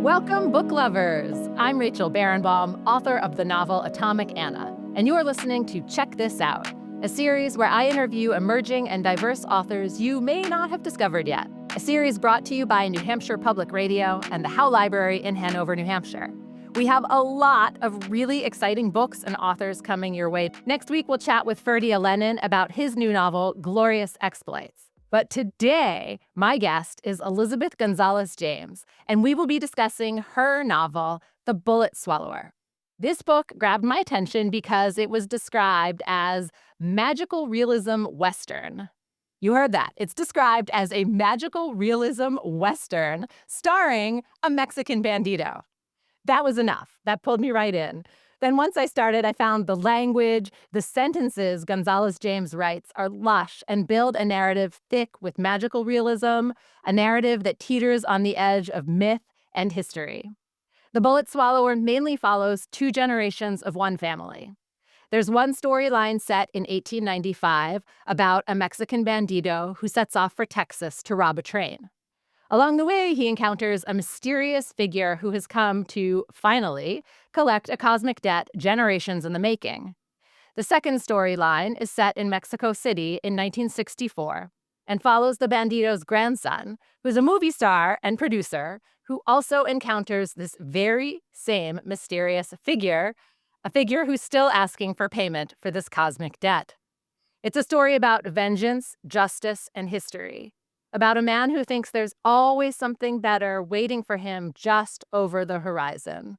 Welcome, book lovers! I'm Rachel Barenbaum, author of the novel Atomic Anna, and you are listening to Check This Out, a series where I interview emerging and diverse authors you may not have discovered yet. A series brought to you by New Hampshire Public Radio and the Howe Library in Hanover, New Hampshire. We have a lot of really exciting books and authors coming your way. Next week, we'll chat with Ferdy Alenin about his new novel, Glorious Exploits. But today, my guest is Elizabeth Gonzalez James, and we will be discussing her novel, The Bullet Swallower. This book grabbed my attention because it was described as magical realism Western. You heard that. It's described as a magical realism Western starring a Mexican bandito. That was enough. That pulled me right in. Then once I started, I found the language, the sentences Gonzalez James writes are lush and build a narrative thick with magical realism, a narrative that teeters on the edge of myth and history. The Bullet Swallower mainly follows two generations of one family. There's one storyline set in 1895 about a Mexican bandito who sets off for Texas to rob a train. Along the way, he encounters a mysterious figure who has come to, finally, collect a cosmic debt generations in the making. The second storyline is set in Mexico City in 1964 and follows the bandito's grandson, who's a movie star and producer, who also encounters this very same mysterious figure, a figure who's still asking for payment for this cosmic debt. It's a story about vengeance, justice, and history. About a man who thinks there's always something better waiting for him just over the horizon.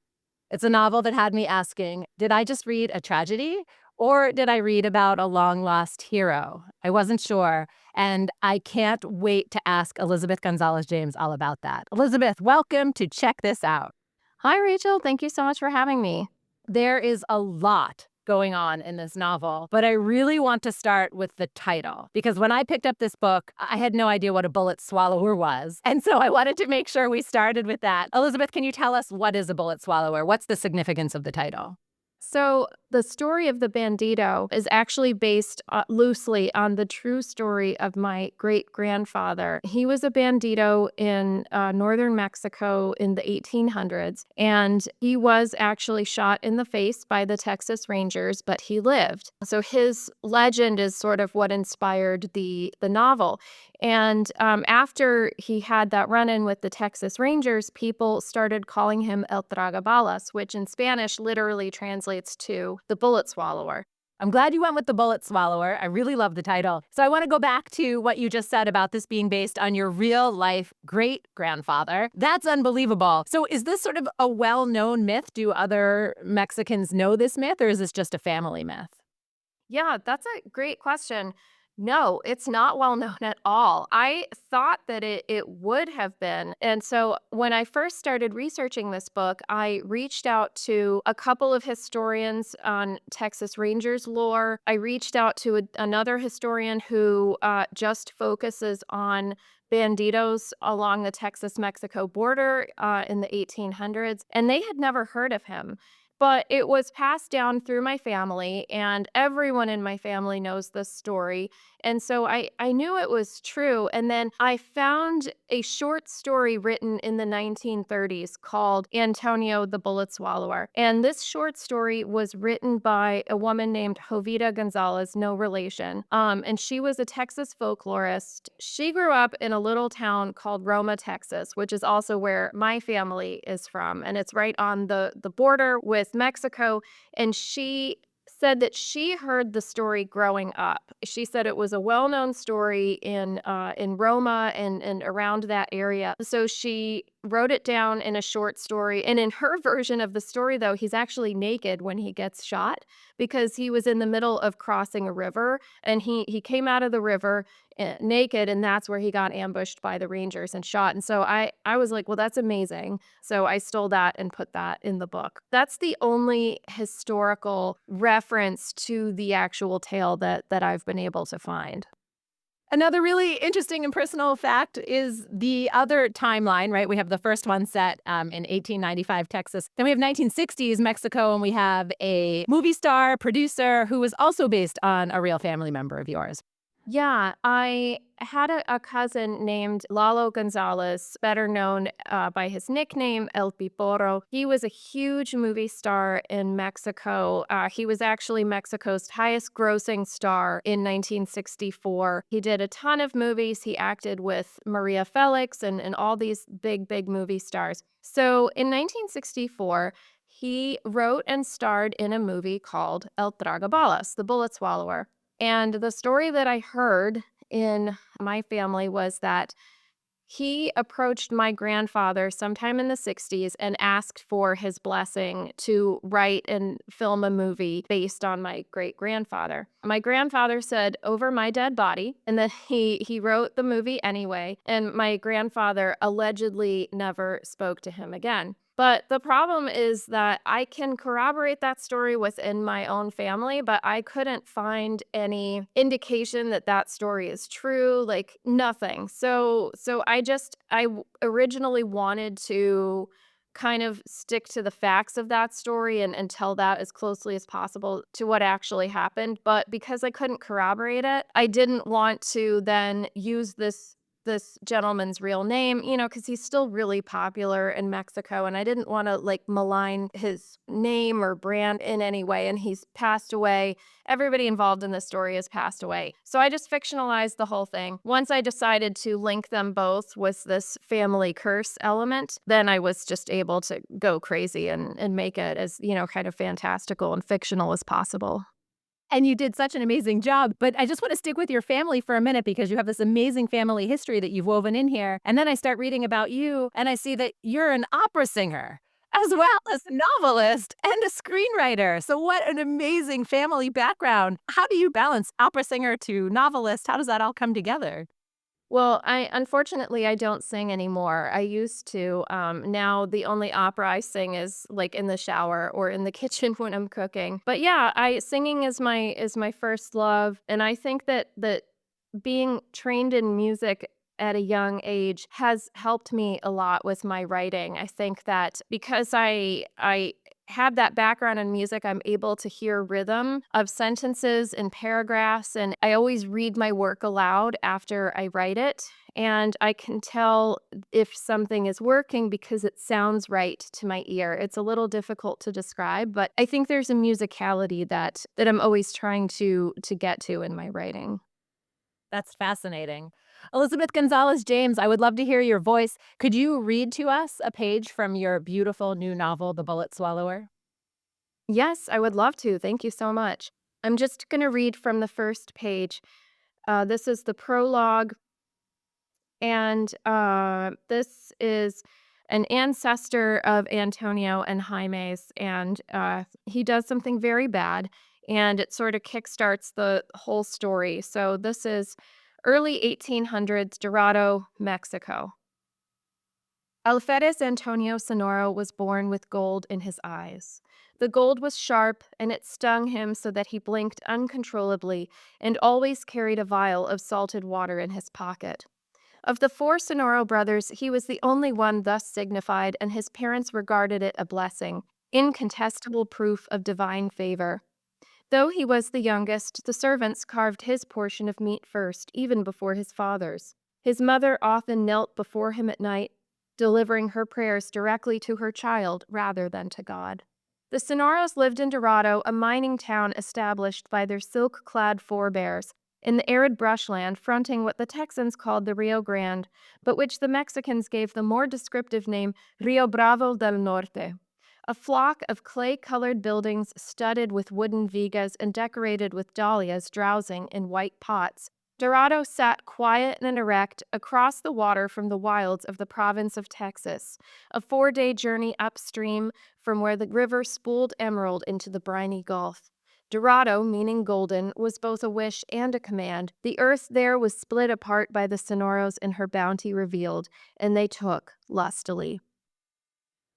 It's a novel that had me asking, did I just read a tragedy or did I read about a long-lost hero? I wasn't sure, and I can't wait to ask Elizabeth Gonzalez James all about that. Elizabeth, welcome to Check This Out. Hi, Rachel. Thank you so much for having me. There is a lot going on in this novel, but I really want to start with the title, because when I picked up this book, I had no idea what a bullet swallower was, and so I wanted to make sure we started with that. Elizabeth, can you tell us what is a bullet swallower? What's the significance of the title? So, the story of the bandito is actually based loosely on the true story of my great-grandfather. He was a bandito in northern Mexico in the 1800s, and he was actually shot in the face by the Texas Rangers, but he lived. So his legend is sort of what inspired the novel. And after he had that run-in with the Texas Rangers, people started calling him El Tragabalas, which in Spanish literally translates to the bullet swallower. I'm glad you went with the bullet swallower. I really love the title. So I want to go back to what you just said about this being based on your real-life great-grandfather. That's unbelievable. So is this sort of a well-known myth? Do other Mexicans know this myth, or is this just a family myth? Yeah, that's a great question. No, it's not well known at all. I thought that it would have been. And so when I first started researching this book, I reached out to a couple of historians on Texas Rangers lore. I reached out to another historian who just focuses on banditos along the Texas-Mexico border in the 1800s, and they had never heard of him. But it was passed down through my family, and everyone in my family knows this story. And so I knew it was true. And then I found a short story written in the 1930s called Antonio the Bullet Swallower. And this short story was written by a woman named Jovita Gonzalez, no relation. And she was a Texas folklorist. She grew up in a little town called Roma, Texas, which is also where my family is from. And it's right on the border with Mexico. And she said that she heard the story growing up. She said it was a well-known story in Roma and around that area. So she wrote it down in a short story. And in her version of the story, though, he's actually naked when he gets shot because he was in the middle of crossing a river, and he came out of the river naked, and that's where he got ambushed by the Rangers and shot. And so I was like, well, that's amazing. So I stole that and put that in the book. That's the only historical reference to the actual tale that I've been able to find. Another really interesting and personal fact is the other timeline, right? We have the first one set in 1895 Texas. Then we have 1960s Mexico, and we have a movie star, producer, who was also based on a real family member of yours. Yeah, I had a cousin named Lalo Gonzalez, better known by his nickname El Piporo. He was a huge movie star in Mexico. He was actually Mexico's highest grossing star in 1964. He did a ton of movies. He acted with Maria Felix and all these big, big movie stars. So in 1964, he wrote and starred in a movie called El Tragabalas, The Bullet Swallower. And the story that I heard in my family was that he approached my grandfather sometime in the '60s and asked for his blessing to write and film a movie based on my great-grandfather. My grandfather said, "Over my dead body," and then he wrote the movie anyway, and my grandfather allegedly never spoke to him again. But the problem is that I can corroborate that story within my own family, but I couldn't find any indication that that story is true, like nothing. So originally wanted to kind of stick to the facts of that story and tell that as closely as possible to what actually happened, but because I couldn't corroborate it, I didn't want to then use this gentleman's real name, because he's still really popular in Mexico, and I didn't wanna, like, malign his name or brand in any way, and he's passed away. Everybody involved in this story has passed away. So I just fictionalized the whole thing. Once I decided to link them both with this family curse element, then I was just able to go crazy and make it as, kind of fantastical and fictional as possible. And you did such an amazing job, but I just wanna stick with your family for a minute because you have this amazing family history that you've woven in here, and then I start reading about you, and I see that you're an opera singer, as well as a novelist and a screenwriter, so what an amazing family background. How do you balance opera singer to novelist? How does that all come together? Well, I unfortunately, I don't sing anymore. I used to. Now the only opera I sing is like in the shower or in the kitchen when I'm cooking. But yeah, I singing is my first love, and I think that being trained in music at a young age has helped me a lot with my writing. I think that because I have that background in music, I'm able to hear rhythm of sentences and paragraphs, and I always read my work aloud after I write it, and I can tell if something is working because it sounds right to my ear. It's a little difficult to describe, but I think there's a musicality that I'm always trying to get to in my writing. That's fascinating. Elizabeth Gonzalez James, I would love to hear your voice. Could you read to us a page from your beautiful new novel, The Bullet Swallower? Yes, I would love to. Thank you so much. I'm just going to read from the first page. This is the prologue, and this is an ancestor of Antonio and Jaime's, and he does something very bad, and it sort of kickstarts the whole story. So this is early 1800s, Dorado, Mexico. Alferez Antonio Sonoro was born with gold in his eyes. The gold was sharp, and it stung him so that he blinked uncontrollably and always carried a vial of salted water in his pocket. Of the four Sonoro brothers, he was the only one thus signified, and his parents regarded it a blessing, incontestable proof of divine favor. Though he was the youngest, the servants carved his portion of meat first, even before his father's. His mother often knelt before him at night, delivering her prayers directly to her child rather than to God. The Sonoros lived in Dorado, a mining town established by their silk-clad forebears, in the arid brushland fronting what the Texans called the Rio Grande, but which the Mexicans gave the more descriptive name Rio Bravo del Norte. A flock of clay-colored buildings studded with wooden vigas and decorated with dahlias drowsing in white pots. Dorado sat quiet and erect across the water from the wilds of the province of Texas, a 4-day journey upstream from where the river spooled emerald into the briny gulf. Dorado, meaning golden, was both a wish and a command. The earth there was split apart by the Sonoros and her bounty revealed, and they took lustily.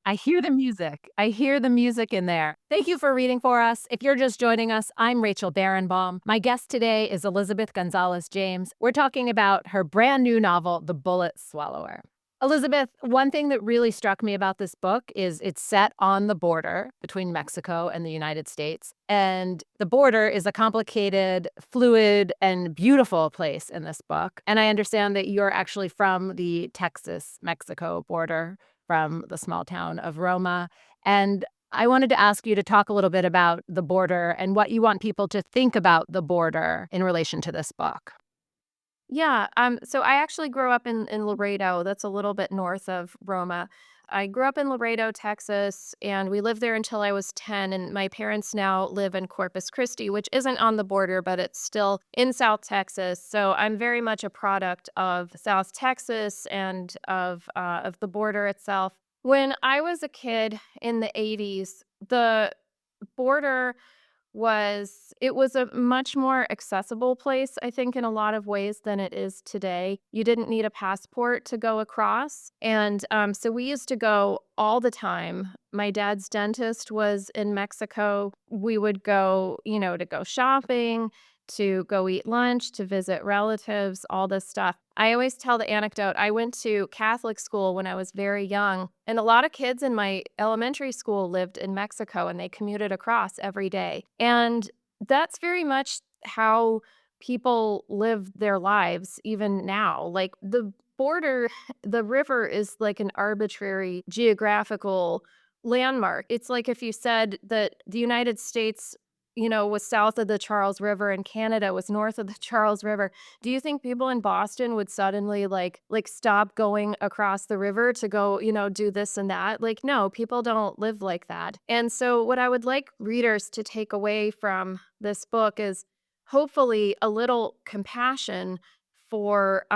I hear the music. I hear the music in there. Thank you for reading for us. If you're just joining us, I'm Rachel Barenbaum. My guest today is Elizabeth Gonzalez James. We're talking about her brand new novel, The Bullet Swallower. Elizabeth, one thing that really struck me about this book is it's set on the border between Mexico and the United States. And the border is a complicated, fluid, and beautiful place in this book. And I understand that you're actually from the Texas Mexico border, from the small town of Roma. And I wanted to ask you to talk a little bit about the border and what you want people to think about the border in relation to this book. Yeah, so I actually grew up in Laredo. That's a little bit north of Roma. I grew up in Laredo, Texas, and we lived there until I was 10. And my parents now live in Corpus Christi, which isn't on the border, but it's still in South Texas. So I'm very much a product of South Texas and of the border itself. When I was a kid in the 80s, the border it was a much more accessible place, I think, in a lot of ways than it is today. You didn't need a passport to go across, and, so we used to go all the time. My dad's dentist was in Mexico. We would go, to go shopping, to go eat lunch, to visit relatives, all this stuff. I always tell the anecdote, I went to Catholic school when I was very young, and a lot of kids in my elementary school lived in Mexico, and they commuted across every day. And that's very much how people live their lives even now. Like, the border, the river is like an arbitrary geographical landmark. It's like if you said that the United States, was south of the Charles River and Canada was north of the Charles River. Do you think people in Boston would suddenly stop going across the river to go, do this and that? Like, no, people don't live like that. And so what I would like readers to take away from this book is hopefully a little compassion for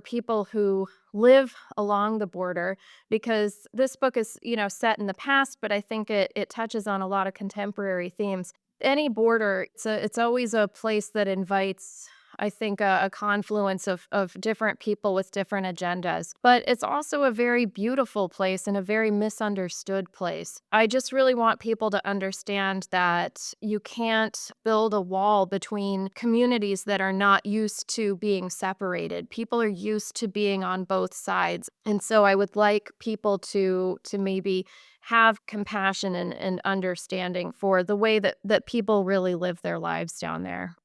people who live along the border, because this book is, set in the past, but I think it touches on a lot of contemporary themes. Any border, it's always a place that invites, I think, a confluence of different people with different agendas. But it's also a very beautiful place and a very misunderstood place. I just really want people to understand that you can't build a wall between communities that are not used to being separated. People are used to being on both sides. And so I would like people to maybe have compassion and understanding for the way that people really live their lives down there.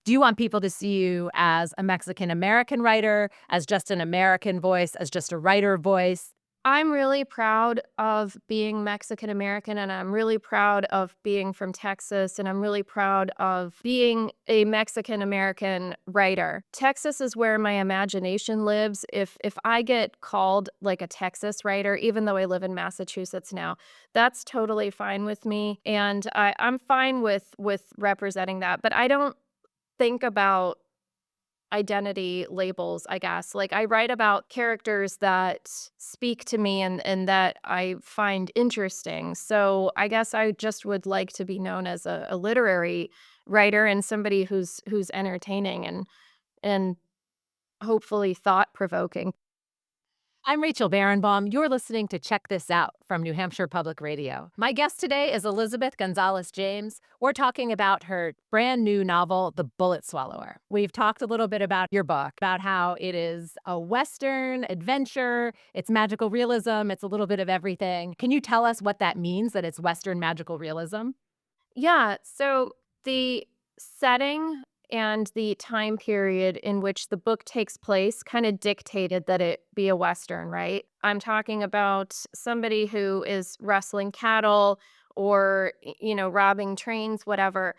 Do you want people to see you as a Mexican American writer, as just an American voice, as just a writer voice? I'm really proud of being Mexican American, and I'm really proud of being from Texas, and I'm really proud of being a Mexican American writer. Texas is where my imagination lives. If I get called like a Texas writer, even though I live in Massachusetts now, that's totally fine with me, and I'm fine with representing that. But I don't think about identity labels, I guess. Like, I write about characters that speak to me and that I find interesting. So I guess I just would like to be known as a literary writer and somebody who's entertaining and hopefully thought provoking. I'm Rachel Barenbaum. You're listening to Check This Out from New Hampshire Public Radio. My guest today is Elizabeth Gonzalez James. We're talking about her brand new novel, The Bullet Swallower. We've talked a little bit about your book, about how it is a Western adventure, it's magical realism, it's a little bit of everything. Can you tell us what that means, that it's Western magical realism? Yeah, so the setting and the time period in which the book takes place kind of dictated that it be a Western, right? I'm talking about somebody who is rustling cattle or, robbing trains, whatever,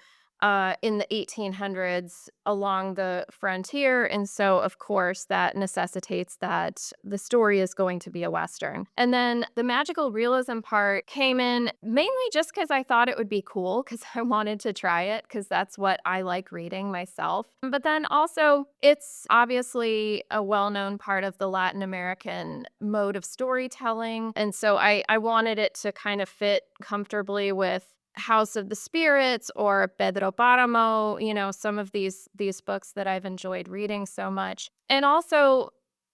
in the 1800s along the frontier. And so, of course, that necessitates that the story is going to be a Western. And then the magical realism part came in mainly just because I thought it would be cool, because I wanted to try it, because that's what I like reading myself. But then also, it's obviously a well known part of the Latin American mode of storytelling. And so I wanted it to kind of fit comfortably with House of the Spirits or Pedro Paramo, some of these books that I've enjoyed reading so much. And also,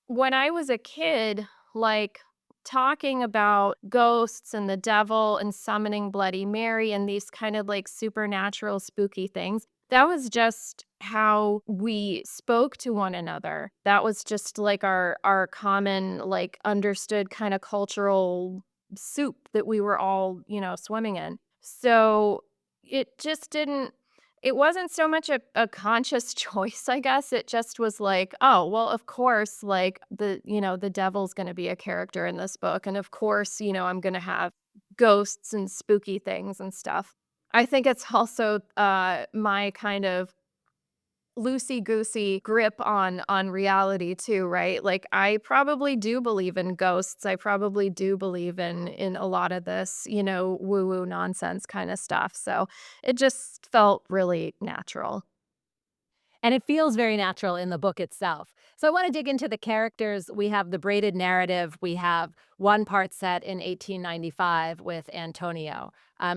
when I was a kid, like, talking about ghosts and the devil and summoning Bloody Mary and these kind of like supernatural spooky things, That was just how we spoke to one another. That was just like our common, like, understood kind of cultural soup that we were all, swimming in. So it just didn't it wasn't so much a conscious choice, I guess. It just was like, oh, well, of course, like the devil's gonna be a character in this book. And of course, I'm gonna have ghosts and spooky things and stuff. I think it's also, my kind of loosey-goosey grip on reality too, right? Like, I probably do believe in ghosts, I probably do believe in a lot of this, woo-woo nonsense kinda stuff, so it just felt really natural. And it feels very natural in the book itself. So I want to dig into the characters. We have the braided narrative. We have one part set in 1895 with Antonio.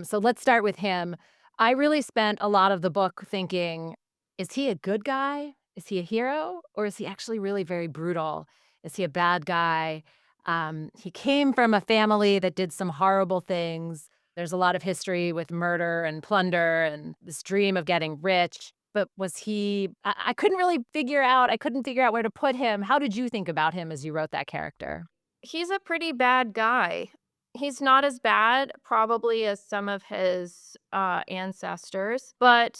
So let's start with him. I really spent a lot of the book thinking, is he a good guy? Is he a hero? Or is he actually really very brutal? Is he a bad guy? He came from a family that did some horrible things. There's a lot of history with murder and plunder and this dream of getting rich. But was he I couldn't figure out where to put him. How did you think about him as you wrote that character? He's a pretty bad guy. He's not as bad probably as some of his, ancestors, but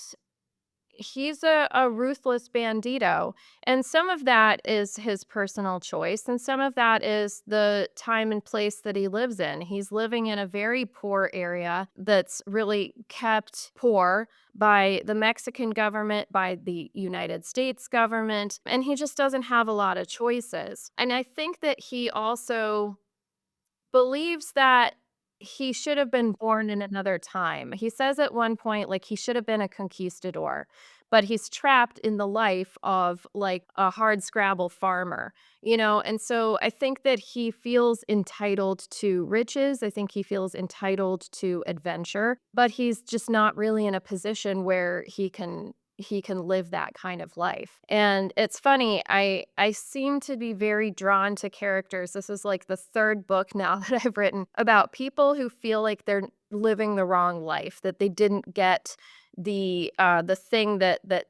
he's a ruthless bandito, and some of that is his personal choice, and some of that is the time and place that he lives in. He's living in a very poor area that's really kept poor by the Mexican government, by the United States government, and he just doesn't have a lot of choices. And I think that he also believes that he should have been born in another time. He says at one point, like, he should have been a conquistador, but he's trapped in the life of, like, a hardscrabble farmer, And so I think that he feels entitled to riches. I think he feels entitled to adventure, but he's just not really in a position where he can live that kind of life. And it's funny, I seem to be very drawn to characters. This is like the third book now that I've written about people who feel like they're living the wrong life, that they didn't get the thing that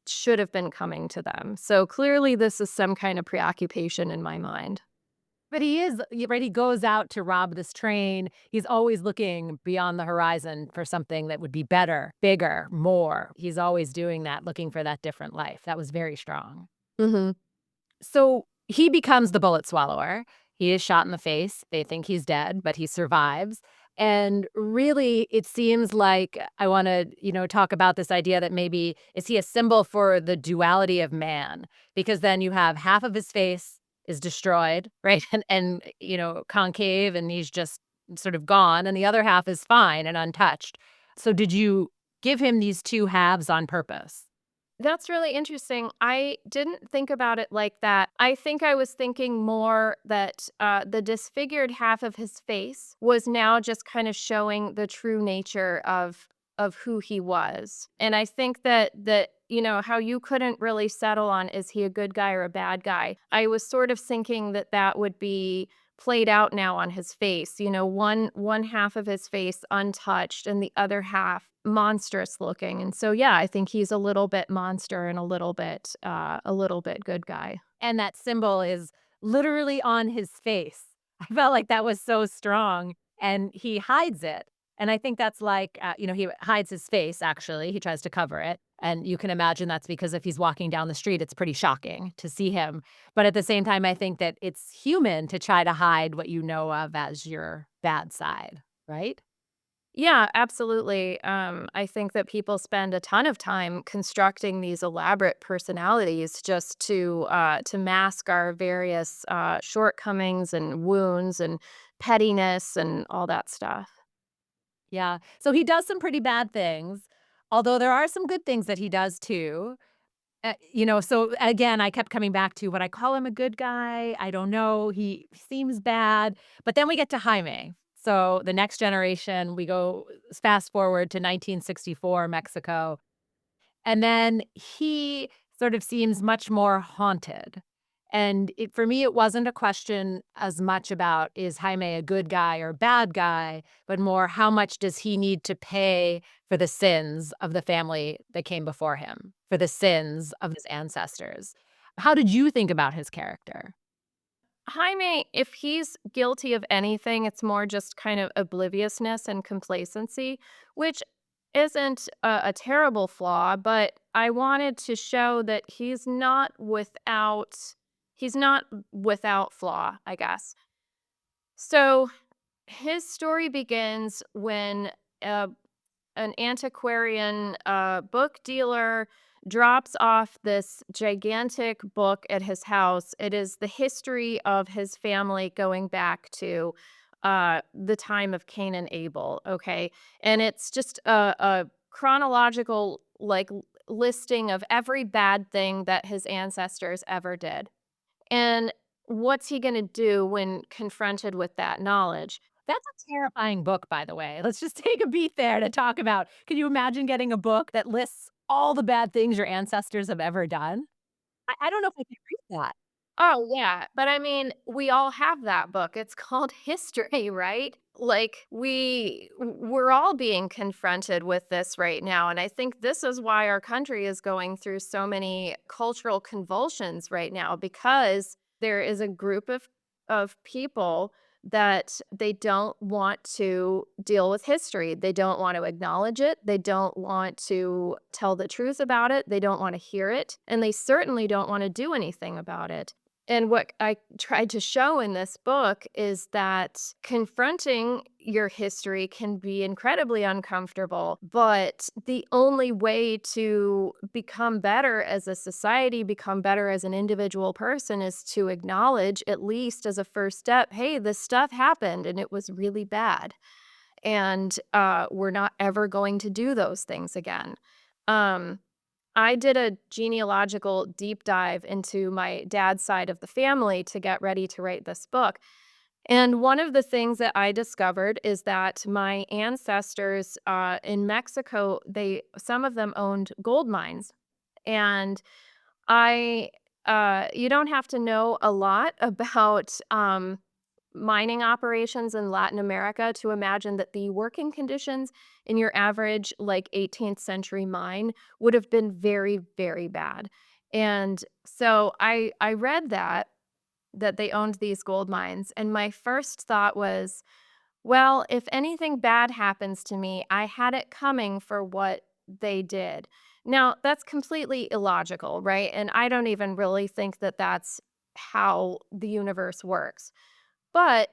should have been coming to them. So clearly this is some kind of preoccupation in my mind. But he is right, he goes out to rob this train. He's always looking beyond the horizon for something that would be better, bigger, more. He's always doing that, looking for that different life. That was very strong. Mhm. So he becomes the bullet swallower. He is shot in the face. They think he's dead, but he survives. And really, it seems like I want to, talk about this idea that maybe is he a symbol for the duality of man? Because then you have half of his face is destroyed, right? And concave, and he's just sort of gone, and the other half is fine and untouched. So did you give him these two halves on purpose? That's really interesting. I didn't think about it like that. I think I was thinking more that the disfigured half of his face was now just kind of showing the true nature of who he was. And I think that how you couldn't really settle on is he a good guy or a bad guy. I was sort of thinking that that would be played out now on his face. One half of his face untouched and the other half monstrous looking. And so yeah, I think he's a little bit monster and a little bit good guy. And that symbol is literally on his face. I felt like that was so strong, and he hides it, and I think that's like, he hides his face, actually, he tries to cover it, and you can imagine that's because if he's walking down the street, it's pretty shocking to see him, but at the same time, I think that it's human to try to hide what you know of as your bad side, right? Yeah, absolutely. I think that people spend a ton of time constructing these elaborate personalities just to mask our various shortcomings and wounds and pettiness and all that stuff. Yeah, so he does some pretty bad things, although there are some good things that he does too. So again, I kept coming back to, would I call him a good guy? I don't know. He seems bad. But then we get to Jaime. So the next generation, we go fast forward to 1964, Mexico. And then he sort of seems much more haunted. And for me, it wasn't a question as much about is Jaime a good guy or bad guy, but more how much does he need to pay for the sins of the family that came before him, for the sins of his ancestors. How did you think about his character? Jaime, if he's guilty of anything, it's more just kind of obliviousness and complacency, which isn't a terrible flaw, but I wanted to show that he's not without flaw, I guess. So his story begins when uh, an antiquarian book dealer drops off this gigantic book at his house. It is the history of his family going back to the time of Cain and Abel. Okay. And it's just a chronological, listing of every bad thing that his ancestors ever did. And what's he going to do when confronted with that knowledge? That's a terrifying book, by the way. Let's just take a beat there to talk about can you imagine getting a book that lists all the bad things your ancestors have ever done? I don't know if I can read that. Oh, yeah, but I mean, we all have that book. It's called history, right? Like we're all being confronted with this right now, and I think this is why our country is going through so many cultural convulsions right now because there is a group of people that they don't want to deal with history. They don't want to acknowledge it. They don't want to tell the truth about it. They don't want to hear it, and they certainly don't want to do anything about it. And what I tried to show in this book is that confronting your history can be incredibly uncomfortable, but the only way to become better as a society, become better as an individual person is to acknowledge, at least as a first step, hey, this stuff happened and it was really bad. And we're not ever going to do those things again. Um, I did a genealogical deep dive into my dad's side of the family to get ready to write this book. And one of the things that I discovered is that my ancestors in Mexico, some of them owned gold mines. And I you don't have to know a lot about mining operations in Latin America to imagine that the working conditions in your average like 18th century mine would have been very, very bad. And so I read that they owned these gold mines, and my first thought was, well, if anything bad happens to me, I had it coming for what they did. Now, that's completely illogical, right? And I don't even really think that that's how the universe works. But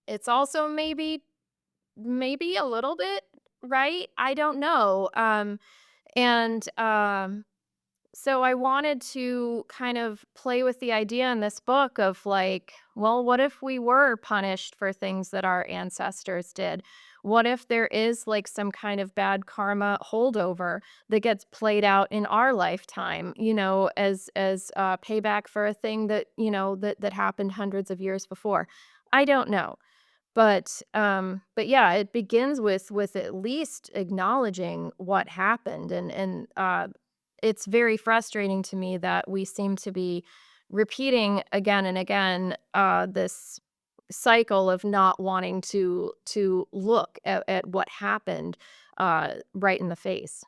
it's also maybe a little bit, right? I don't know. And So I wanted to kind of play with the idea in this book of like, well, what if we were punished for things that our ancestors did? What if there is like some kind of bad karma holdover that gets played out in our lifetime, as payback for a thing that, that happened hundreds of years before? I don't know. But yeah, it begins with at least acknowledging what happened, and it's very frustrating to me that we seem to be repeating again and again this cycle of not wanting to look at what happened right in the face.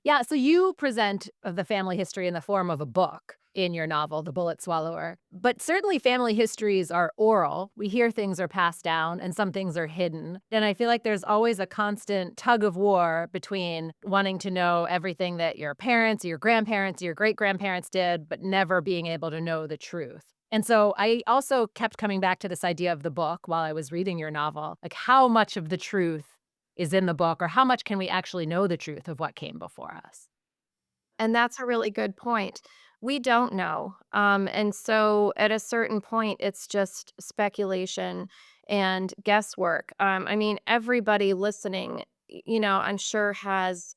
Yeah, so you present the family history in the form of a book in your novel, The Bullet Swallower. But certainly family histories are oral. We hear things are passed down and some things are hidden. And I feel like there's always a constant tug of war between wanting to know everything that your parents, your grandparents, your great grandparents did, but never being able to know the truth. And so I also kept coming back to this idea of the book while I was reading your novel. Like, how much of the truth is in the book, or how much can we actually know the truth of what came before us? And that's a really good point. We don't know. And so at a certain point, it's just speculation and guesswork. I mean, everybody listening, I'm sure has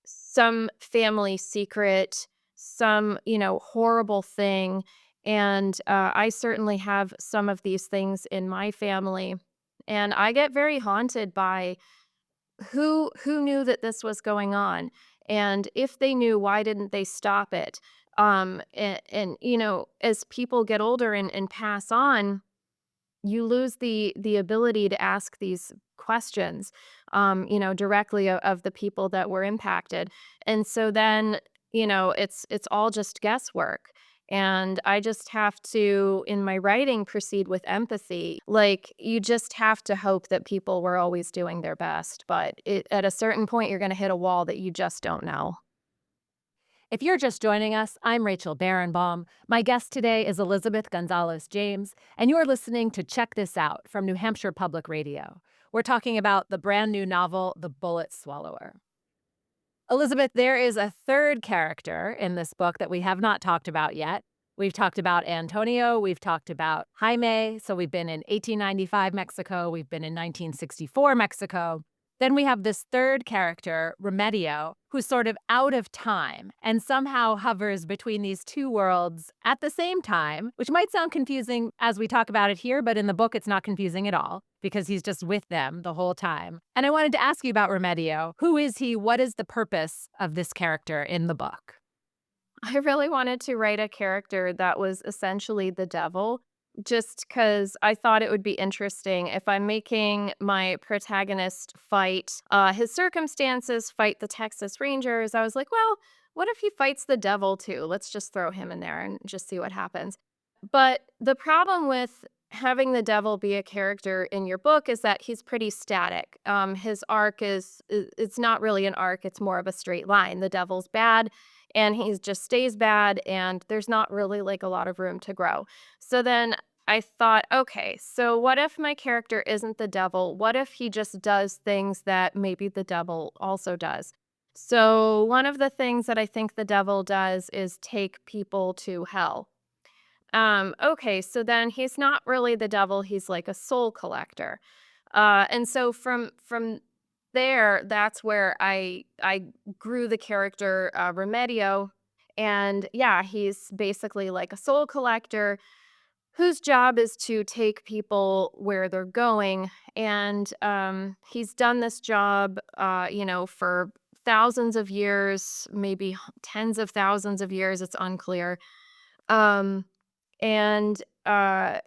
some family secret, some, horrible thing. And I certainly have some of these things in my family. And I get very haunted by who knew that this was going on? And if they knew, why didn't they stop it? And as people get older and pass on, you lose the ability to ask these questions, directly of the people that were impacted. And so then, it's all just guesswork. And I just have to, in my writing, proceed with empathy. Like, you just have to hope that people were always doing their best. But at a certain point, you're going to hit a wall that you just don't know. If you're just joining us, I'm Rachel Barenbaum. My guest today is Elizabeth Gonzalez James, and you're listening to Check This Out from New Hampshire Public Radio. We're talking about the brand new novel, The Bullet Swallower. Elizabeth, there is a third character in this book that we have not talked about yet. We've talked about Antonio, we've talked about Jaime, so we've been in 1895 Mexico, we've been in 1964 Mexico. Then we have this third character, Remedio, who's sort of out of time and somehow hovers between these two worlds at the same time, which might sound confusing as we talk about it here, but in the book, it's not confusing at all because he's just with them the whole time. And I wanted to ask you about Remedio. Who is he? What is the purpose of this character in the book? I really wanted to write a character that was essentially the devil, just because I thought it would be interesting if I'm making my protagonist fight his circumstances, fight the Texas Rangers. I was like, well, what if he fights the devil too? Let's just throw him in there and just see what happens. But the problem with having the devil be a character in your book is that he's pretty static. His arc it's not really an arc, it's more of a straight line. The devil's bad and he just stays bad and there's not really like a lot of room to grow. So then I thought, okay, so what if my character isn't the devil? What if he just does things that maybe the devil also does? So one of the things that I think the devil does is take people to hell. Okay, so then he's not really the devil, he's like a soul collector. And so from there, that's where I grew the character Remedio. And yeah, he's basically like a soul collector whose job is to take people where they're going. And he's done this job, for thousands of years, maybe tens of thousands of years, it's unclear. Um, and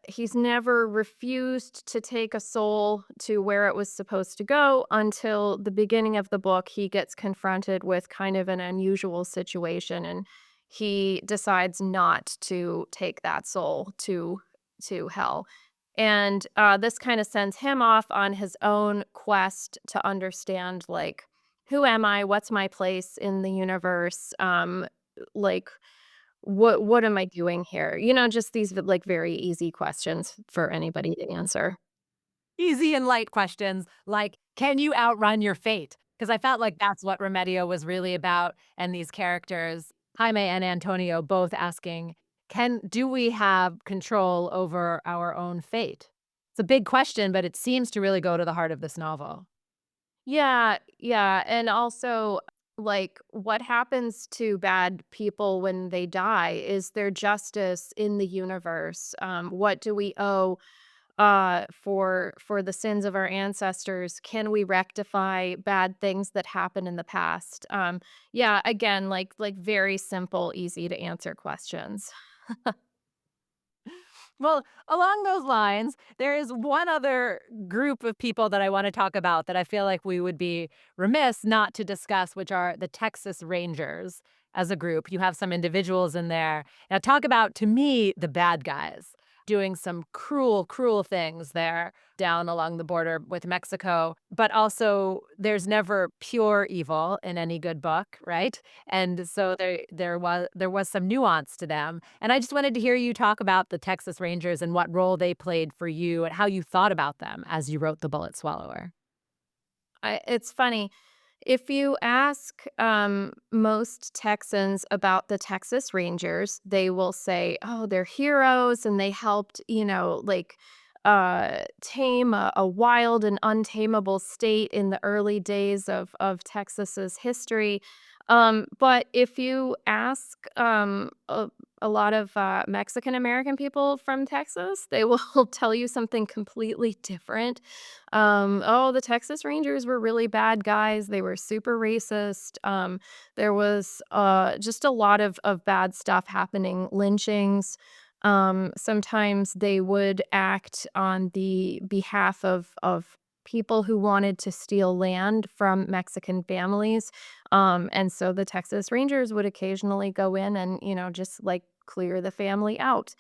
he's never refused to take a soul to where it was supposed to go until the beginning of the book. He gets confronted with kind of an unusual situation, and he decides not to take that soul to hell. And this kind of sends him off on his own quest to understand, like, who am I? What's my place in the universe? Like, what am I doing here? Just these, like, very easy questions for anybody to answer. Easy and light questions like, can you outrun your fate? Because I felt like that's what Remedio was really about. And these characters, Jaime and Antonio, both asking, do we have control over our own fate? It's a big question, but it seems to really go to the heart of this novel. Yeah, yeah, and also, like, what happens to bad people when they die? Is there justice in the universe? What do we owe for the sins of our ancestors? Can we rectify bad things that happened in the past? Yeah, again, like very simple, easy to answer questions. Well, along those lines, there is one other group of people that I want to talk about that I feel like we would be remiss not to discuss, which are the Texas Rangers as a group. You have some individuals in there. Now, talk about, to me, the bad guys doing some cruel, cruel things there down along the border with Mexico. But also, there's never pure evil in any good book, right? And so there was some nuance to them. And I just wanted to hear you talk about the Texas Rangers and what role they played for you and how you thought about them as you wrote The Bullet Swallower. It's funny. If you ask most Texans about the Texas Rangers, they will say, "Oh, they're heroes, and they helped, like, tame a wild and untamable state in the early days of Texas's history." But if you ask a lot of Mexican American people from Texas, they will tell you something completely different. Oh, the Texas Rangers were really bad guys. They were super racist. There was just a lot of bad stuff happening, lynchings. Sometimes they would act on the behalf of people who wanted to steal land from Mexican families. And so the Texas Rangers would occasionally go in and, just like clear the family out.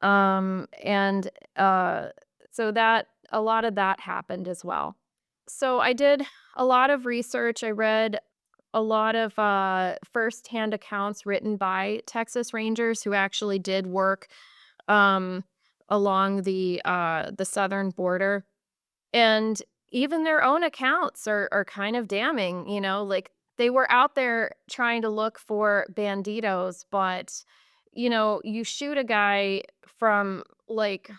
And so that a lot of that happened as well. So I did a lot of research. I read a lot of firsthand accounts written by Texas Rangers who actually did work um, along the southern border, and even their own accounts are kind of damning, like, they were out there trying to look for banditos, but, you shoot a guy from, like,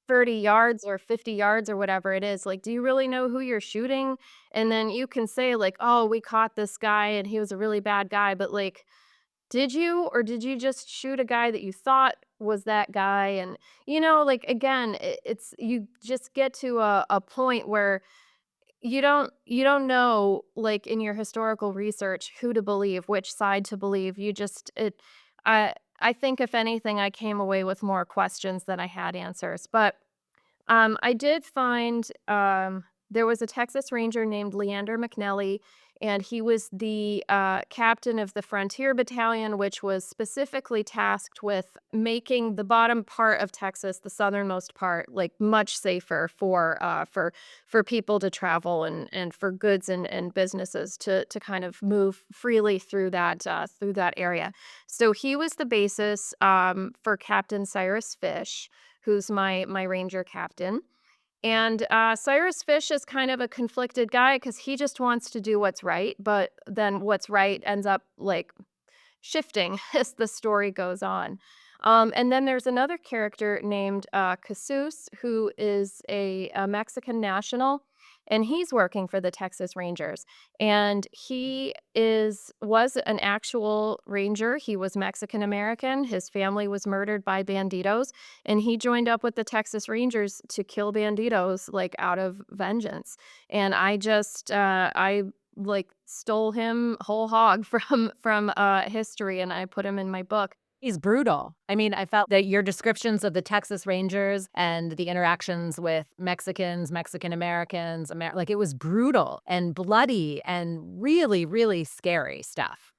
30 yards or 50 yards or whatever it is, like, do you really know who you're shooting? And then you can say, like, "Oh, we caught this guy, and he was a really bad guy," but, like, did you, or did you just shoot a guy that you thought was that guy? And, like, again, it's you just get to a point where you don't know, like, in your historical research who to believe, which side to believe. You just it I think if anything, I came away with more questions than I had answers. But I did find, there was a Texas Ranger named Leander McNelly, and he was the captain of the Frontier Battalion, which was specifically tasked with making the bottom part of Texas, the southernmost part, like much safer for people to travel and for goods and businesses to kind of move freely through that area. So he was the basis for Captain Cyrus Fish, who's my ranger captain. And Cyrus Fish is kind of a conflicted guy because he just wants to do what's right, but then what's right ends up like shifting as the story goes on. And then there's another character named Casus, who is a Mexican national, and he's working for the Texas Rangers. And he was an actual ranger. He was Mexican American. His family was murdered by banditos, and he joined up with the Texas Rangers to kill banditos, like out of vengeance. And I like stole him whole hog from history, and I put him in my book. He's brutal. I mean, I felt that your descriptions of the Texas Rangers and the interactions with Mexicans, Mexican Americans, like it was brutal and bloody and really, really scary stuff.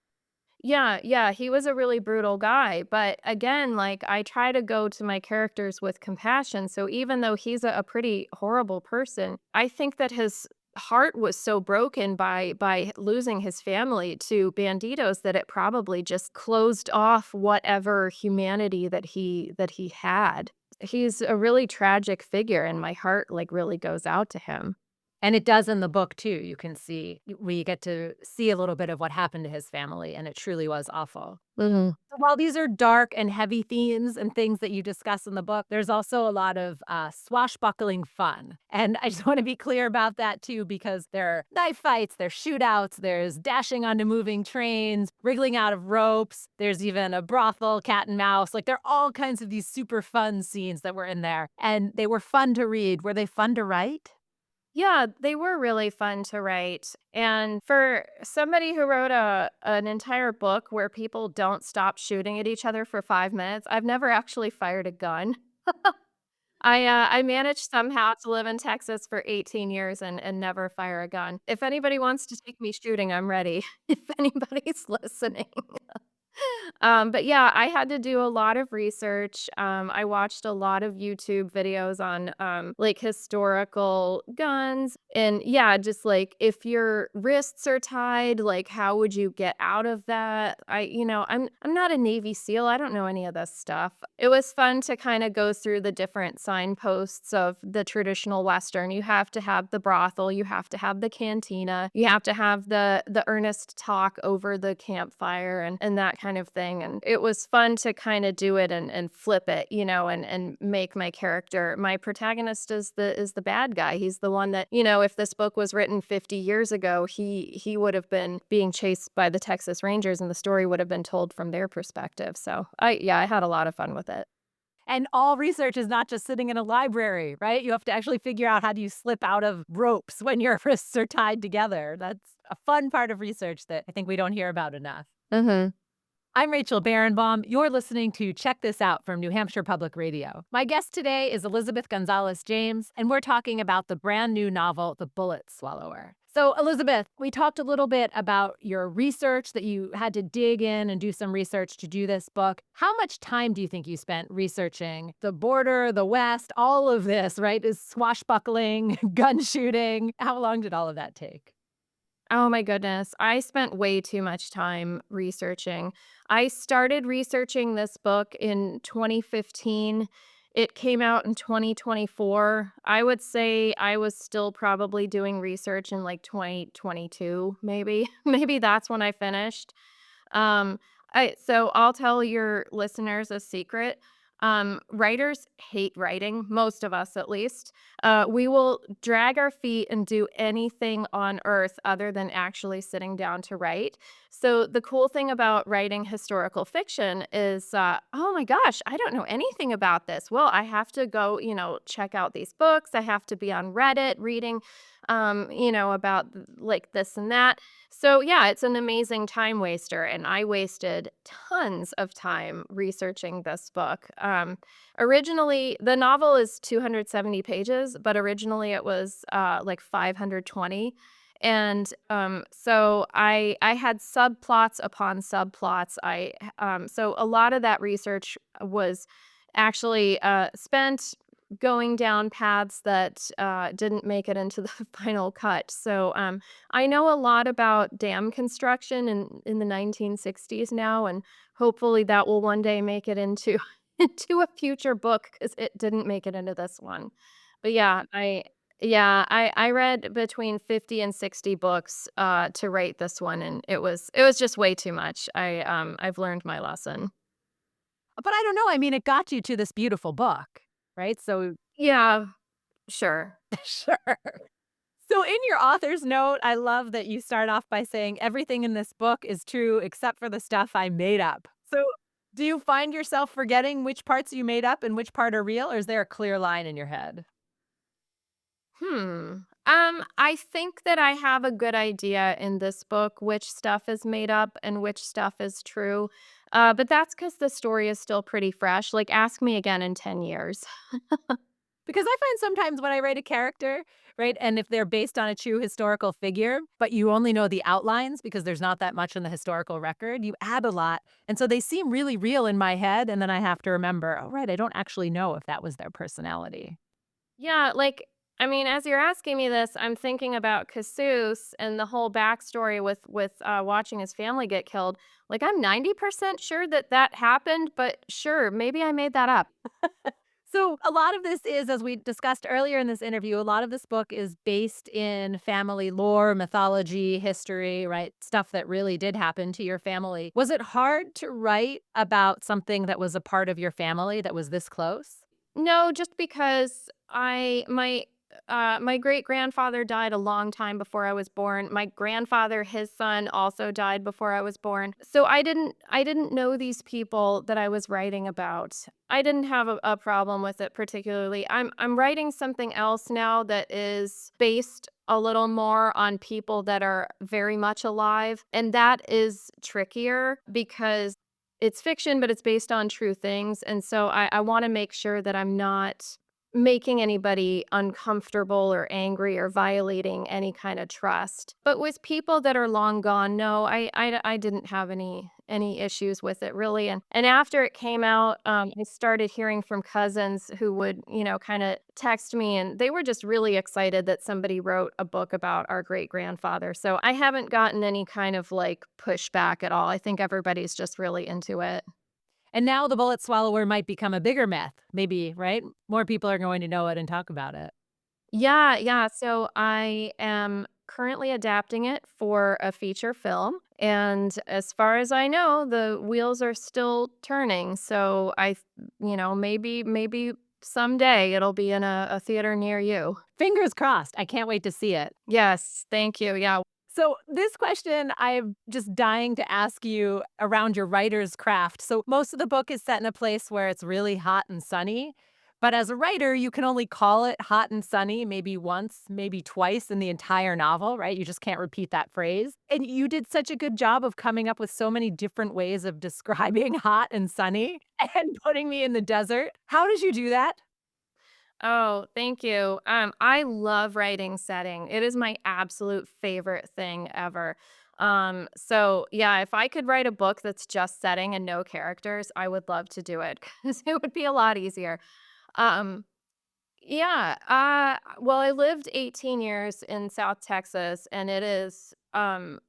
Yeah, yeah, he was a really brutal guy, but again, like, I try to go to my characters with compassion, so even though he's a pretty horrible person, I think that his heart was so broken by losing his family to banditos that it probably just closed off whatever humanity that he had. He's a really tragic figure, and my heart, like, really goes out to him. And it does in the book too. You can see we get to see a little bit of what happened to his family, and it truly was awful. Mhm. So while these are dark and heavy themes and things that you discuss in the book, there's also a lot of swashbuckling fun. And I just want to be clear about that too, because there are knife fights, there's shootouts, there's dashing onto moving trains, wriggling out of ropes. There's even a brothel, cat and mouse. Like there are all kinds of these super fun scenes that were in there. And they were fun to read. Were they fun to write? Yeah, they were really fun to write. And for somebody who wrote an entire book where people don't stop shooting at each other for 5 minutes, I've never actually fired a gun. I managed somehow to live in Texas for 18 years and never fire a gun. If anybody wants to take me shooting, I'm ready, if anybody's listening. But yeah, I had to do a lot of research. I watched a lot of YouTube videos on like historical guns, and yeah, just like if your wrists are tied, like how would you get out of that? I'm not a Navy SEAL. I don't know any of this stuff. It was fun to kind of go through the different signposts of the traditional Western. You have to have the brothel, you have to have the cantina, you have to have the earnest talk over the campfire and that kind kind of thing. And it was fun to kind of do it and flip it, and make my protagonist is the bad guy. He's the one that, if this book was written 50 years ago, he would have been being chased by the Texas Rangers and the story would have been told from their perspective. So I had a lot of fun with it. And all research is not just sitting in a library, right? You have to actually figure out how do you slip out of ropes when your wrists are tied together. That's a fun part of research that I think we don't hear about enough. Mhm. I'm Rachel Barenbaum. You're listening to Check This Out from New Hampshire Public Radio. My guest today is Elizabeth Gonzalez James, and we're talking about the brand new novel, The Bullet Swallower. So, Elizabeth, we talked a little bit about your research, that you had to dig in and do some research to do this book. How much time do you think you spent researching the border, the West, all of this, right? Is swashbuckling, gun shooting? How long did all of that take? Oh my goodness. I spent way too much time researching. I started researching this book in 2015. It came out in 2024. I would say I was still probably doing research in like 2022, maybe. Maybe that's when I finished. Um, so I'll tell your listeners a secret. Writers hate writing, most of us at least. We will drag our feet and do anything on earth other than actually sitting down to write. So the cool thing about writing historical fiction is, oh my gosh, I don't know anything about this. Well, I have to go, check out these books. I have to be on Reddit reading, about like this and that. So, yeah, it's an amazing time waster, and I wasted tons of time researching this book. Originally, the novel is 270 pages, but originally it was like 520. And so I had subplots upon subplots. So a lot of that research was actually spent going down paths that didn't make it into the final cut. So I know a lot about dam construction in the 1960s now, and hopefully that will one day make it into into a future book because it didn't make it into this one. But I read between 50 and 60 books to write this one, and it was just way too much. I've learned my lesson. But I don't know. I mean, it got you to this beautiful book, right? So, Yeah, sure. sure. So, in your author's note, I love that you start off by saying everything in this book is true except for the stuff I made up. So, do you find yourself forgetting which parts you made up and which part are real, or is there a clear line in your head? Hmm. I think that I have a good idea in this book which stuff is made up and which stuff is true. But that's because the story is still pretty fresh. Like, ask me again in 10 years. Because I find sometimes when I write a character, right, and if they're based on a true historical figure, but you only know the outlines because there's not that much in the historical record, you add a lot. And so they seem really real in my head. And then I have to remember, oh, right, I don't actually know if that was their personality. Yeah, like, I mean, as you're asking me this, I'm thinking about Casus and the whole backstory with watching his family get killed. Like, I'm 90% sure that that happened, but sure, maybe I made that up. So, a lot of this is, as we discussed earlier in this interview, a lot of this book is based in family lore, mythology, history, right? Stuff that really did happen to your family. Was it hard to write about something that was a part of your family that was this close? No, just because my great-grandfather died a long time before I was born. My grandfather, his son, also died before I was born. So I didn't know these people that I was writing about. I didn't have a problem with it particularly. I'm writing something else now that is based a little more on people that are very much alive, and that is trickier because it's fiction, but it's based on true things, and so I wanna make sure that I'm not making anybody uncomfortable or angry or violating any kinda trust. But with people that are long gone, no, I didn't have any issues with it really, and after it came out, I started hearing from cousins who would, kinda text me, and they were just really excited that somebody wrote a book about our great-grandfather, so I haven't gotten any kind of, like, pushback at all. I think everybody's just really into it. And now the bullet swallower might become a bigger myth, maybe, right? More people are going to know it and talk about it. Yeah, yeah. So I am currently adapting it for a feature film. And as far as I know, the wheels are still turning. So maybe someday it'll be in a theater near you. Fingers crossed. I can't wait to see it. Yes, thank you. Yeah. So, this question I'm just dying to ask you around your writer's craft. So, most of the book is set in a place where it's really hot and sunny. But as a writer, you can only call it hot and sunny maybe once, maybe twice in the entire novel, right? You just can't repeat that phrase. And you did such a good job of coming up with so many different ways of describing hot and sunny and putting me in the desert. How did you do that? Oh, thank you. I love writing setting. It is my absolute favorite thing ever. So yeah, if I could write a book that's just setting and no characters, I would love to do it because it would be a lot easier. Um, yeah, well, I lived 18 years in South Texas, and it is,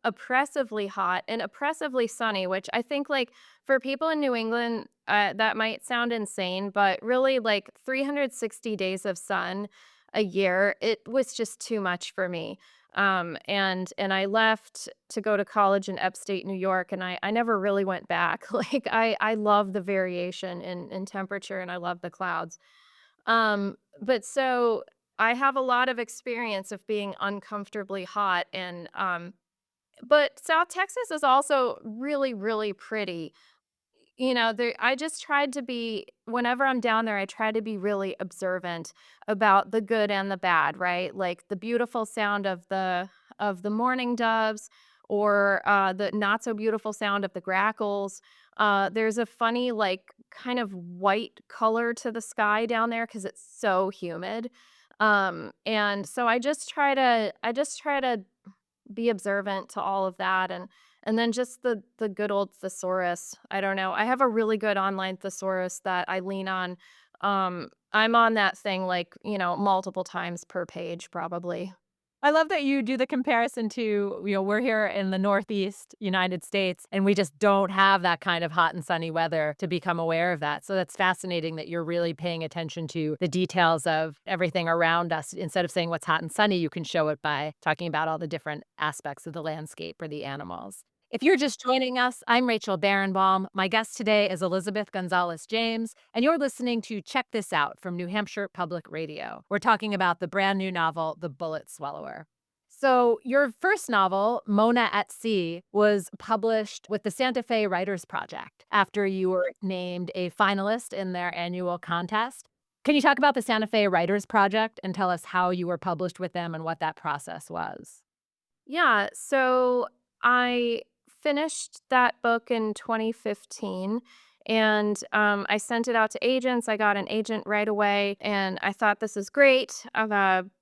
oppressively hot and oppressively sunny, which I think, like, for people in New England, that might sound insane, but really, like, 360 days of sun a year, it was just too much for me. And I left to go to college in upstate New York, and I never really went back. Like, I love the variation in temperature, and I love the clouds. But so I have a lot of experience of being uncomfortably hot but South Texas is also really, really pretty. There I just tried to be whenever I'm down there, I try to be really observant about the good and the bad, right? Like the beautiful sound of the mourning doves or the not so beautiful sound of the grackles. There's a funny, like, kind of white color to the sky down there because it's so humid. And so I just try to be observant to all of that and then just the good old thesaurus. I don't know. I have a really good online thesaurus that I lean on. I'm on that thing like, multiple times per page probably. I love that you do the comparison to, we're here in the Northeast United States, and we just don't have that kind of hot and sunny weather to become aware of that. So that's fascinating that you're really paying attention to the details of everything around us. Instead of saying what's hot and sunny, you can show it by talking about all the different aspects of the landscape or the animals. If you're just joining us, I'm Rachel Barenbaum. My guest today is Elizabeth Gonzalez James, and you're listening to Check This Out from New Hampshire Public Radio. We're talking about the brand new novel, The Bullet Swallower. So, your first novel, Mona at Sea, was published with the Santa Fe Writers Project after you were named a finalist in their annual contest. Can you talk about the Santa Fe Writers Project and tell us how you were published with them and what that process was? Yeah, so I finished that book in 2015 and I sent it out to agents. I got an agent right away and I thought, this is great.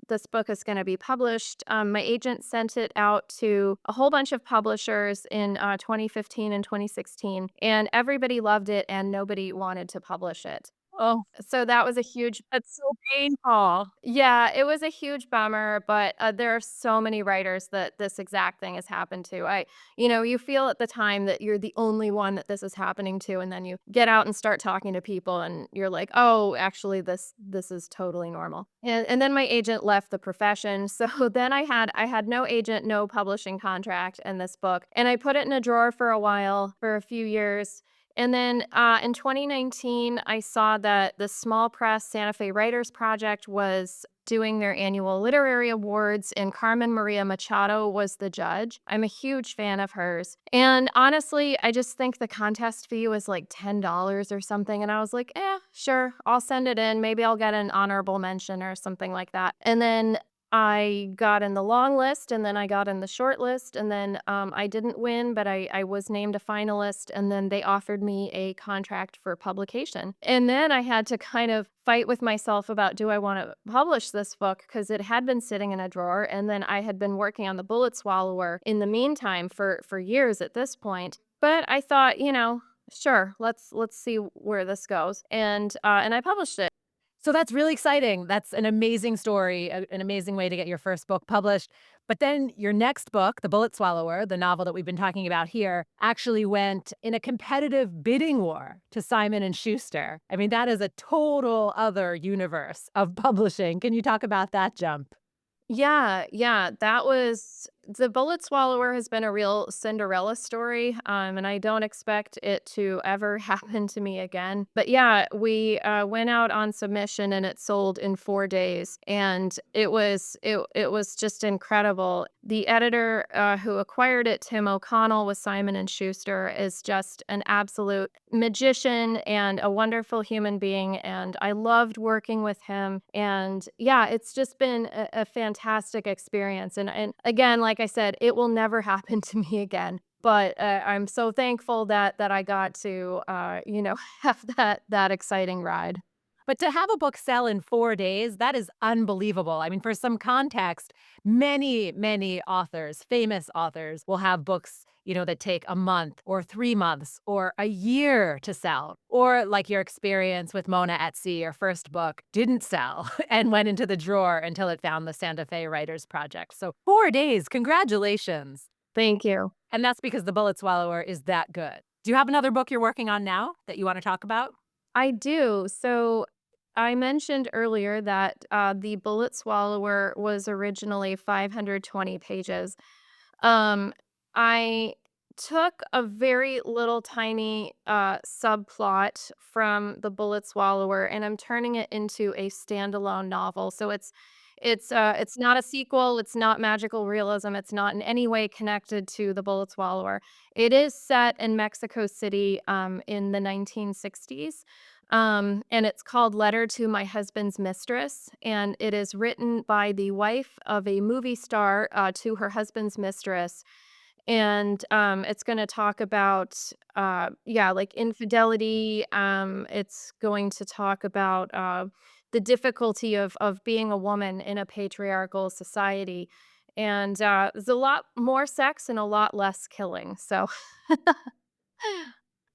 This book is going to be published. My agent sent it out to a whole bunch of publishers in 2015 and 2016, and everybody loved it and nobody wanted to publish it. Oh, So that was a huge that's so painful. yeah, it was a huge bummer, but, there are so many writers that this exact thing has happened to. You feel at the time that you're the only one that this is happening to, and then you get out and start talking to people, and you're like, "Oh, actually, this is totally normal." And then my agent left the profession, so then I had no agent, no publishing contract in this book, and I put it in a drawer for a while, for a few years, and then in 2019, I saw that the small press Santa Fe Writers Project was doing their annual literary awards, and Carmen Maria Machado was the judge. I'm a huge fan of hers. And honestly, I just think the contest fee was like $10 or something. And I was like, sure, I'll send it in. Maybe I'll get an honorable mention or something like that. And then I got in the long list and then I got in the short list and then I didn't win, but I was named a finalist and then they offered me a contract for publication. And then I had to kind of fight with myself about, do I want to publish this book? Because it had been sitting in a drawer and then I had been working on The Bullet Swallower in the meantime for years at this point. But I thought, sure, let's see where this goes. And I published it. So that's really exciting. That's an amazing story, an amazing way to get your first book published. But then your next book, The Bullet Swallower, the novel that we've been talking about here, actually went in a competitive bidding war to Simon and Schuster. I mean, that is a total other universe of publishing. Can you talk about that jump? Yeah, that was The Bullet Swallower has been a real Cinderella story, and I don't expect it to ever happen to me again. But yeah, we went out on submission and it sold in 4 days, and it was just incredible. The editor who acquired it, Tim O'Connell with Simon and Schuster, is just an absolute magician and a wonderful human being, and I loved working with him. And yeah, it's just been a fantastic experience. And again, like I said, it will never happen to me again. But I'm so thankful that I got to have that exciting ride. But to have a book sell in 4 days, that is unbelievable. I mean, for some context, many, many authors, famous authors, will have books, that take a month or 3 months or a year to sell. Or like your experience with Mona at Sea, your first book didn't sell and went into the drawer until it found the Santa Fe Writers Project. So 4 days, congratulations. Thank you. And that's because The Bullet Swallower is that good. Do you have another book you're working on now that you want to talk about? I do. So I mentioned earlier that the Bullet Swallower was originally 520 pages. Um, I took a very little tiny subplot from The Bullet Swallower and I'm turning it into a standalone novel. So it's not a sequel, it's not magical realism, it's not in any way connected to The Bullet Swallower. It is set in Mexico City in the 1960s. And it's called Letter to My Husband's Mistress, and it is written by the wife of a movie star to her husband's mistress. And it's going to talk about, yeah, like infidelity. It's going to talk about the difficulty of being a woman in a patriarchal society. And there's a lot more sex and a lot less killing. So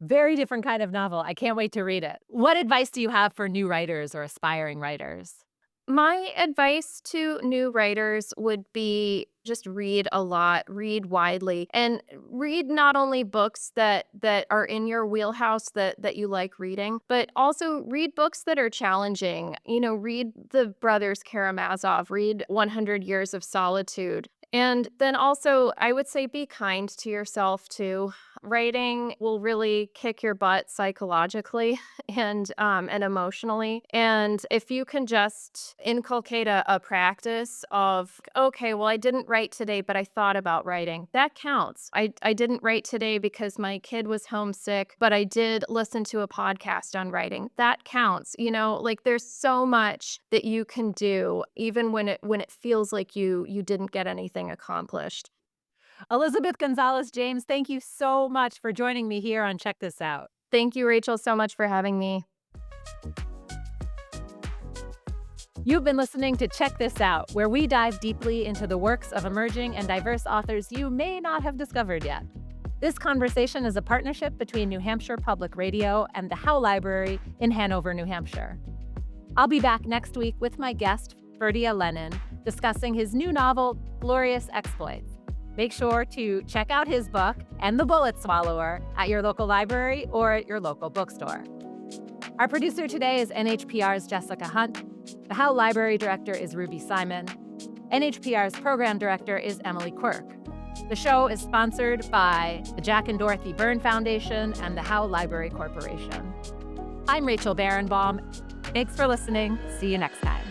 Very different kind of novel. I can't wait to read it. What advice do you have for new writers or aspiring writers? my advice to new writers would be just read a lot, read widely, and read not only books that are in your wheelhouse that you like reading, but also read books that are challenging. Read the Brothers Karamazov, read 100 Years of Solitude. And then also, I would say be kind to yourself too. Writing will really kick your butt psychologically and emotionally. And if you can just inculcate a practice of, okay, well, I didn't write today, but I thought about writing, that counts. I didn't write today because my kid was homesick, but I did listen to a podcast on writing. That counts. Like there's so much that you can do, even when it feels like you didn't get anything accomplished. Elizabeth Gonzalez James, thank you so much for joining me here on Check This Out. Thank you, Rachel, so much for having me. You've been listening to Check This Out, where we dive deeply into the works of emerging and diverse authors you may not have discovered yet. This conversation is a partnership between New Hampshire Public Radio and the Howe Library in Hanover, New Hampshire. I'll be back next week with my guest, Ferdia Lennon, discussing his new novel, Glorious Exploits. Make sure to check out his book and The Bullet Swallower at your local library or at your local bookstore. Our producer today is NHPR's Jessica Hunt. The Howe Library Director is Ruby Simon. NHPR's Program Director is Emily Quirk. The show is sponsored by the Jack and Dorothy Byrne Foundation and the Howe Library Corporation. I'm Rachel Barenbaum. Thanks for listening. See you next time.